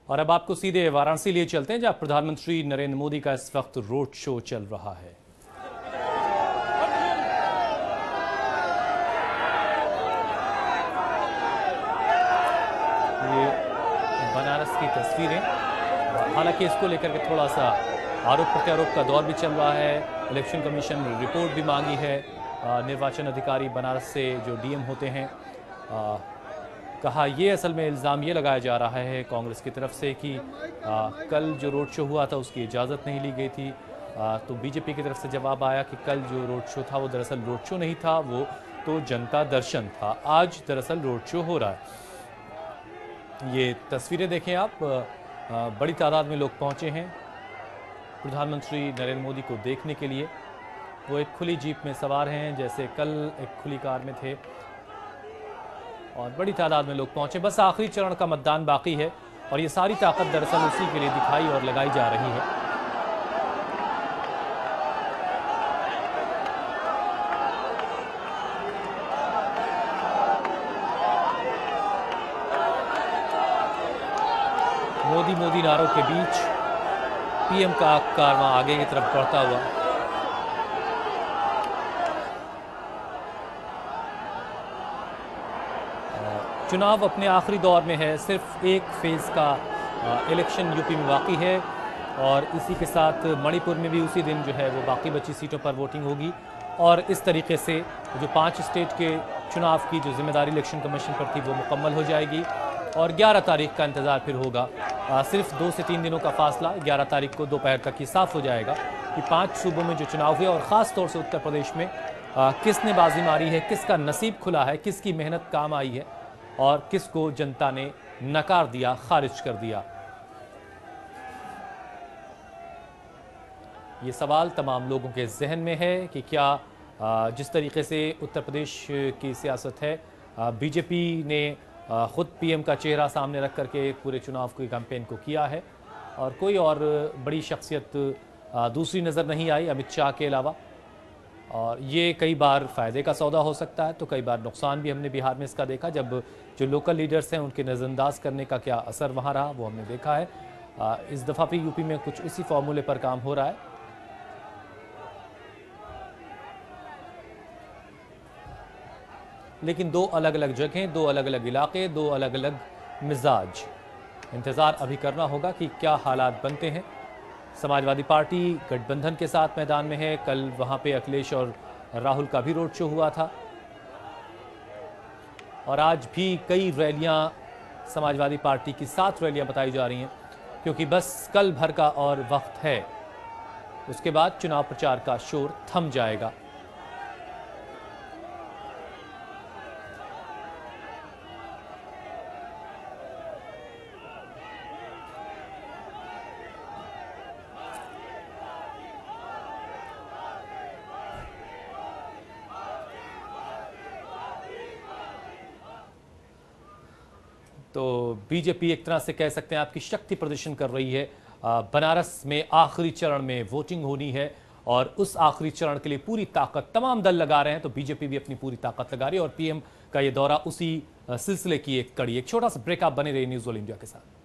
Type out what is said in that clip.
और अब आपको सीधे वाराणसी लिए चलते हैं, जहां प्रधानमंत्री नरेंद्र मोदी का इस वक्त रोड शो चल रहा है। ये बनारस की तस्वीरें, हालांकि इसको लेकर के थोड़ा सा आरोप प्रत्यारोप का दौर भी चल रहा है। इलेक्शन कमीशन ने रिपोर्ट भी मांगी है। निर्वाचन अधिकारी बनारस से जो डीएम होते हैं, कहा ये असल में इल्ज़ाम ये लगाया जा रहा है कांग्रेस की तरफ से कि कल जो रोड शो हुआ था उसकी इजाज़त नहीं ली गई थी। तो बीजेपी की तरफ से जवाब आया कि कल जो रोड शो था वो दरअसल रोड शो नहीं था, वो तो जनता दर्शन था। आज दरअसल रोड शो हो रहा है। ये तस्वीरें देखें आप, बड़ी तादाद में लोग पहुंचे हैं प्रधानमंत्री नरेंद्र मोदी को देखने के लिए। वो एक खुली जीप में सवार हैं, जैसे कल एक खुली कार में थे, और बड़ी तादाद में लोग पहुंचे। बस आखिरी चरण का मतदान बाकी है और ये सारी ताकत दरअसल उसी के लिए दिखाई और लगाई जा रही है। मोदी मोदी नारों के बीच पीएम का कारवां आगे की तरफ बढ़ता हुआ। चुनाव अपने आखिरी दौर में है, सिर्फ एक फेज़ का इलेक्शन यूपी में बाकी है और इसी के साथ मणिपुर में भी उसी दिन जो है वो बाकी बची सीटों पर वोटिंग होगी। और इस तरीके से जो 5 स्टेट के चुनाव की जो जिम्मेदारी इलेक्शन कमीशन पर थी वो मुकम्मल हो जाएगी और 11 तारीख का इंतज़ार फिर होगा। सिर्फ 2 से 3 दिनों का फासला, 11 तारीख को दोपहर तक ही साफ हो जाएगा कि 5 सूबों में जो चुनाव हुए और ख़ास तौर से उत्तर प्रदेश में किसने बाजी मारी है, किसका नसीब खुला है, किसकी मेहनत काम आई है और किसको जनता ने नकार दिया, खारिज कर दिया। ये सवाल तमाम लोगों के जहन में है कि क्या जिस तरीके से उत्तर प्रदेश की सियासत है, बीजेपी ने खुद पीएम का चेहरा सामने रख करके पूरे चुनाव की कैंपेन को किया है और कोई और बड़ी शख्सियत दूसरी नज़र नहीं आई अमित शाह के अलावा। और ये कई बार फ़ायदे का सौदा हो सकता है तो कई बार नुकसान भी हमने बिहार में इसका देखा, जब जो लोकल लीडर्स हैं उनके नज़रअंदाज करने का क्या असर वहाँ रहा वो हमने देखा है। इस दफ़ा भी यूपी में कुछ उसी फॉर्मूले पर काम हो रहा है। लेकिन 2 अलग अलग जगहें, 2 अलग अलग इलाके, 2 अलग अलग मिजाज। इंतज़ार अभी करना होगा कि क्या हालात बनते हैं। समाजवादी पार्टी गठबंधन के साथ मैदान में है। कल वहाँ पे अखिलेश और राहुल का भी रोड शो हुआ था और आज भी कई रैलियाँ समाजवादी पार्टी की 7 रैलियाँ बताई जा रही हैं, क्योंकि बस कल भर का और वक्त है, उसके बाद चुनाव प्रचार का शोर थम जाएगा। तो बीजेपी एक तरह से कह सकते हैं आपकी शक्ति प्रदर्शन कर रही है। बनारस में आखिरी चरण में वोटिंग होनी है और उस आखिरी चरण के लिए पूरी ताकत तमाम दल लगा रहे हैं, तो बीजेपी भी अपनी पूरी ताकत लगा रही है और पीएम का ये दौरा उसी सिलसिले की एक कड़ी। एक छोटा सा ब्रेक, आप बने रहिए न्यूज़ ऑल इंडिया के साथ।